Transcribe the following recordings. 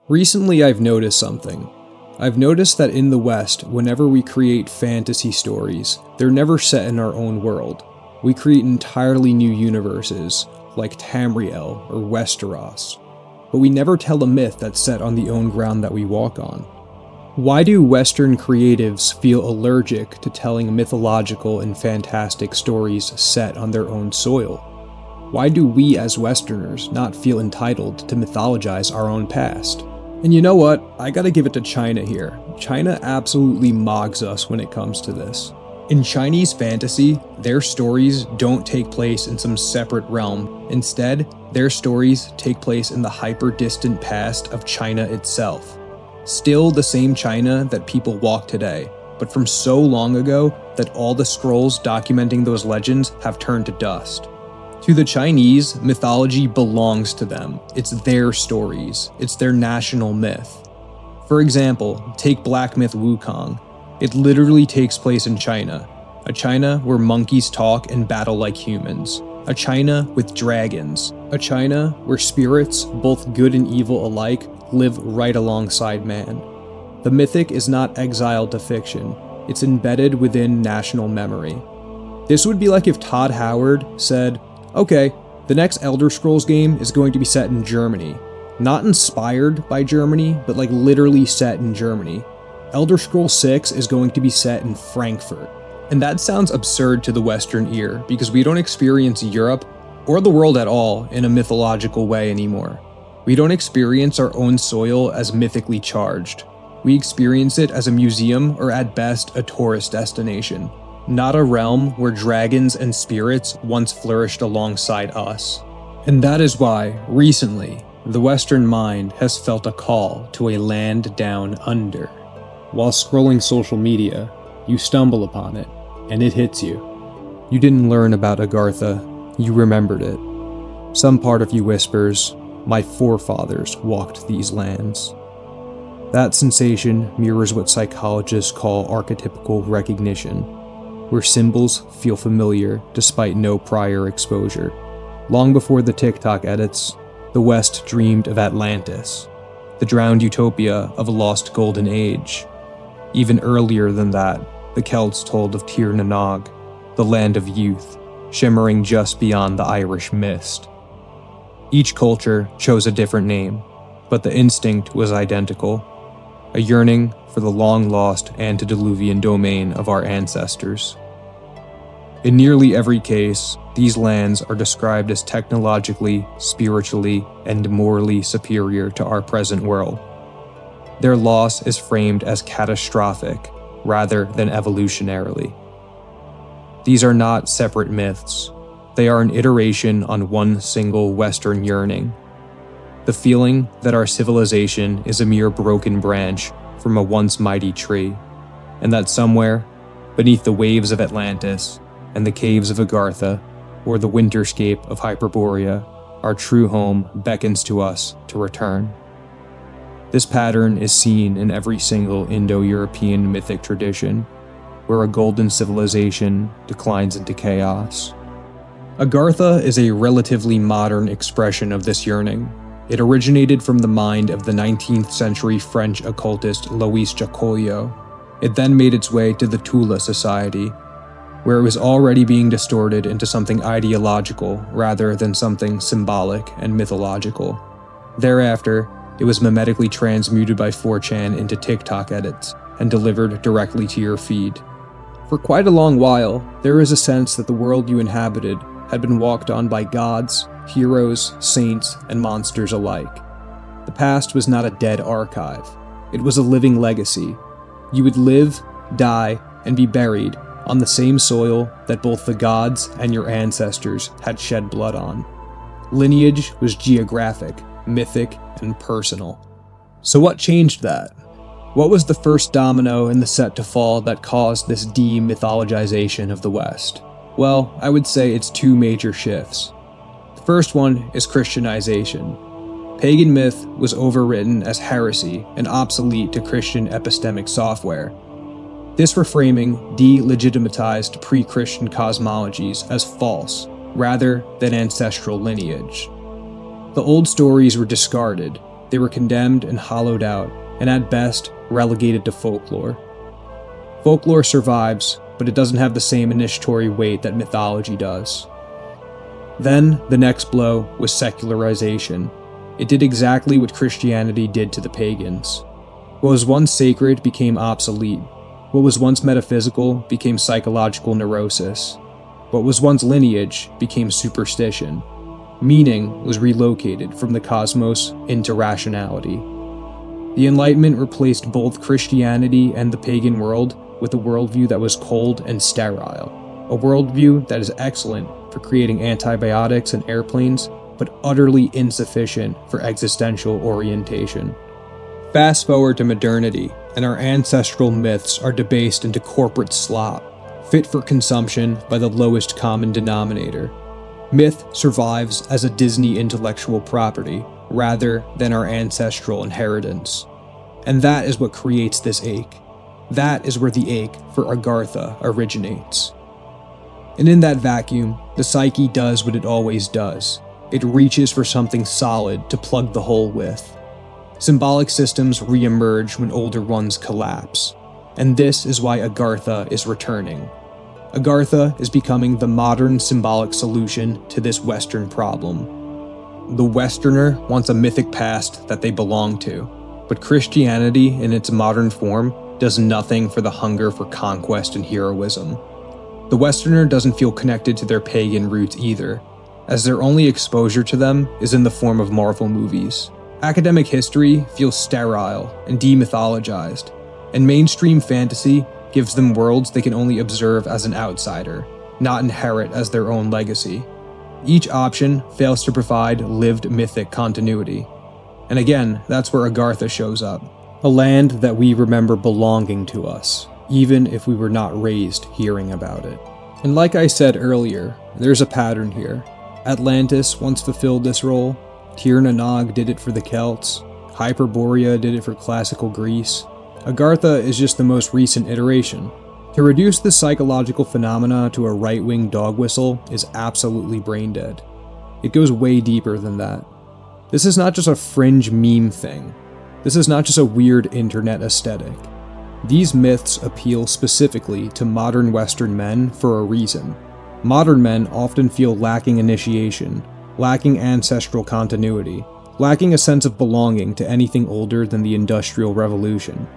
Recently, I've noticed something. I've noticed that in the West, whenever we create fantasy stories, they're never set in our own world. We create entirely new universes, like Tamriel or Westeros, but we never tell a myth that's set on the own ground that we walk on. Why do Western creatives feel allergic to telling mythological and fantastic stories set on their own soil? Why do we as Westerners not feel entitled to mythologize our own past? And you know what? I gotta give it to China here. China absolutely mogs us when it comes to this. In Chinese fantasy, their stories don't take place in some separate realm. Instead, their stories take place in the hyper-distant past of China itself. Still the same China that people walk today, but from so long ago that all the scrolls documenting those legends have turned to dust. To the Chinese, mythology belongs to them. It's their stories. It's their national myth. For example, take Black Myth Wukong. It literally takes place in China. A China where monkeys talk and battle like humans. A China with dragons. A China where spirits, both good and evil alike, live right alongside man. The mythic is not exiled to fiction. It's embedded within national memory. This would be like if Todd Howard said, okay, the next Elder Scrolls game is going to be set in Germany. Not inspired by Germany, but like literally set in Germany. Elder Scrolls 6 is going to be set in Frankfurt. And that sounds absurd to the Western ear, because we don't experience Europe, or the world at all, in a mythological way anymore. We don't experience our own soil as mythically charged. We experience it as a museum, or at best, a tourist destination. Not a realm where dragons and spirits once flourished alongside us. And that is why, recently, the Western mind has felt a call to a land down under. While scrolling social media, you stumble upon it, and it hits you. You didn't learn about Agartha, you remembered it. Some part of you whispers, my forefathers walked these lands. That sensation mirrors what psychologists call archetypical recognition, where symbols feel familiar despite no prior exposure. Long before the TikTok edits, the West dreamed of Atlantis, the drowned utopia of a lost golden age. Even earlier than that, the Celts told of Tir na Nog, the land of youth, shimmering just beyond the Irish mist. Each culture chose a different name, but the instinct was identical, a yearning for the long-lost antediluvian domain of our ancestors. In nearly every case, these lands are described as technologically, spiritually, and morally superior to our present world. Their loss is framed as catastrophic, rather than evolutionarily. These are not separate myths. They are an iteration on one single Western yearning. The feeling that our civilization is a mere broken branch from a once mighty tree, and that somewhere, beneath the waves of Atlantis, and the caves of Agartha, or the winterscape of Hyperborea, our true home beckons to us to return. This pattern is seen in every single Indo-European mythic tradition, where a golden civilization declines into chaos. Agartha is a relatively modern expression of this yearning. It originated from the mind of the 19th century French occultist Louis Jacoliot. It then made its way to the Tula Society, where it was already being distorted into something ideological rather than something symbolic and mythological. Thereafter, it was memetically transmuted by 4chan into TikTok edits and delivered directly to your feed. For quite a long while, there is a sense that the world you inhabited had been walked on by gods, heroes, saints, and monsters alike. The past was not a dead archive. It was a living legacy. You would live, die, and be buried on the same soil that both the gods and your ancestors had shed blood on. Lineage was geographic, mythic, and personal. So what changed that? What was the first domino in the set to fall that caused this demythologization of the West? Well, I would say it's two major shifts. The first one is Christianization. Pagan myth was overwritten as heresy and obsolete to Christian epistemic software. This reframing delegitimatized pre-Christian cosmologies as false, rather than ancestral lineage. The old stories were discarded, they were condemned and hollowed out, and at best, relegated to folklore. Folklore survives, but it doesn't have the same initiatory weight that mythology does. Then, the next blow was secularization. It did exactly what Christianity did to the pagans. What was once sacred became obsolete. What was once metaphysical became psychological neurosis. What was once lineage became superstition. Meaning was relocated from the cosmos into rationality. The Enlightenment replaced both Christianity and the pagan world with a worldview that was cold and sterile. A worldview that is excellent for creating antibiotics and airplanes, but utterly insufficient for existential orientation. Fast forward to modernity, and our ancestral myths are debased into corporate slop, fit for consumption by the lowest common denominator. Myth survives as a Disney intellectual property, rather than our ancestral inheritance. And that is what creates this ache. That is where the ache for Agartha originates. And in that vacuum, the psyche does what it always does. It reaches for something solid to plug the hole with. Symbolic systems re-emerge when older ones collapse, and this is why Agartha is returning. Agartha is becoming the modern symbolic solution to this Western problem. The Westerner wants a mythic past that they belong to, but Christianity in its modern form does nothing for the hunger for conquest and heroism. The Westerner doesn't feel connected to their pagan roots either, as their only exposure to them is in the form of Marvel movies. Academic history feels sterile and demythologized, and mainstream fantasy gives them worlds they can only observe as an outsider, not inherit as their own legacy. Each option fails to provide lived mythic continuity. And again, that's where Agartha shows up. A land that we remember belonging to us, even if we were not raised hearing about it. And like I said earlier, there's a pattern here. Atlantis once fulfilled this role. Tir na Nog did it for the Celts. Hyperborea did it for classical Greece. Agartha is just the most recent iteration. To reduce this psychological phenomena to a right-wing dog whistle is absolutely brain dead. It goes way deeper than that. This is not just a fringe meme thing. This is not just a weird internet aesthetic. These myths appeal specifically to modern Western men for a reason. Modern men often feel lacking initiation, lacking ancestral continuity, lacking a sense of belonging to anything older than the Industrial Revolution.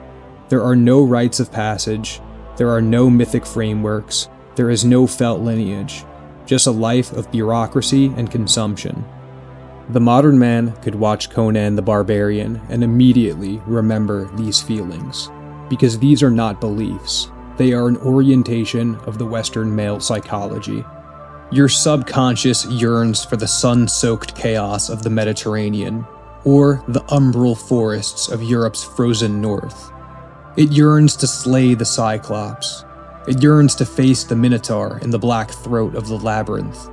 There are no rites of passage, there are no mythic frameworks, there is no felt lineage, just a life of bureaucracy and consumption. The modern man could watch Conan the Barbarian and immediately remember these feelings, because these are not beliefs, they are an orientation of the Western male psychology. Your subconscious yearns for the sun-soaked chaos of the Mediterranean, or the umbral forests of Europe's frozen north. It yearns to slay the Cyclops. It yearns to face the Minotaur in the black throat of the labyrinth.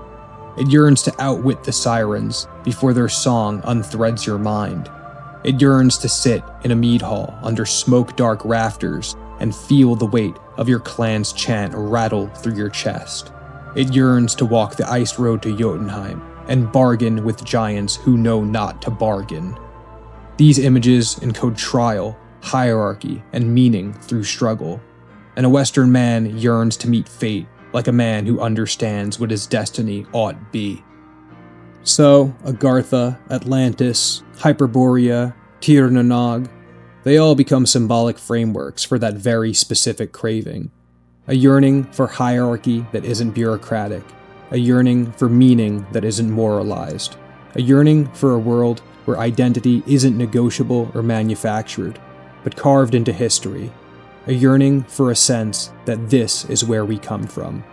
It yearns to outwit the sirens before their song unthreads your mind. It yearns to sit in a mead hall under smoke-dark rafters and feel the weight of your clan's chant rattle through your chest. It yearns to walk the iced road to Jotunheim and bargain with giants who know not to bargain. These images encode trial, hierarchy, and meaning through struggle, and a Western man yearns to meet fate like a man who understands what his destiny ought be. So, Agartha, Atlantis, Hyperborea, Tir na Nog, they all become symbolic frameworks for that very specific craving. A yearning for hierarchy that isn't bureaucratic, a yearning for meaning that isn't moralized, a yearning for a world where identity isn't negotiable or manufactured, but carved into history, a yearning for a sense that this is where we come from.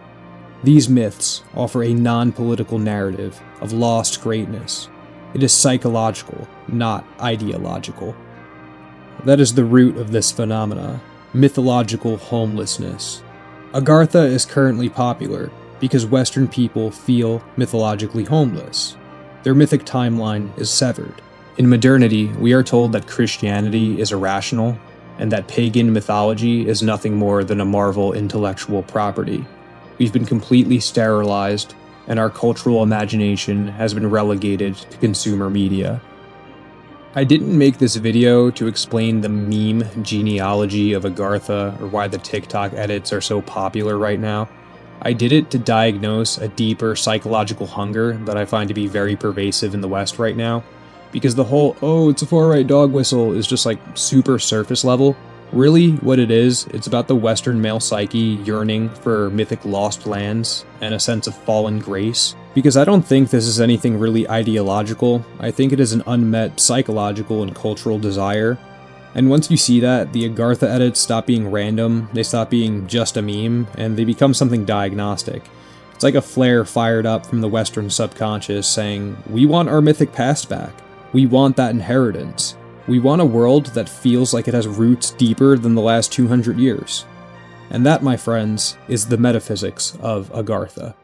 These myths offer a non-political narrative of lost greatness. It is psychological, not ideological. That is the root of this phenomena, mythological homelessness. Agartha is currently popular because Western people feel mythologically homeless. Their mythic timeline is severed. In modernity, we are told that Christianity is irrational, and that pagan mythology is nothing more than a Marvel intellectual property. We've been completely sterilized, and our cultural imagination has been relegated to consumer media. I didn't make this video to explain the meme genealogy of Agartha or why the TikTok edits are so popular right now. I did it to diagnose a deeper psychological hunger that I find to be very pervasive in the West right now. Because the whole, oh, it's a far-right dog whistle is just like super surface level. Really, what it is, it's about the Western male psyche yearning for mythic lost lands and a sense of fallen grace. Because I don't think this is anything really ideological, I think it is an unmet psychological and cultural desire. And once you see that, the Agartha edits stop being random, they stop being just a meme, and they become something diagnostic. It's like a flare fired up from the Western subconscious saying, we want our mythic past back. We want that inheritance. We want a world that feels like it has roots deeper than the last 200 years. And that, my friends, is the metaphysics of Agartha.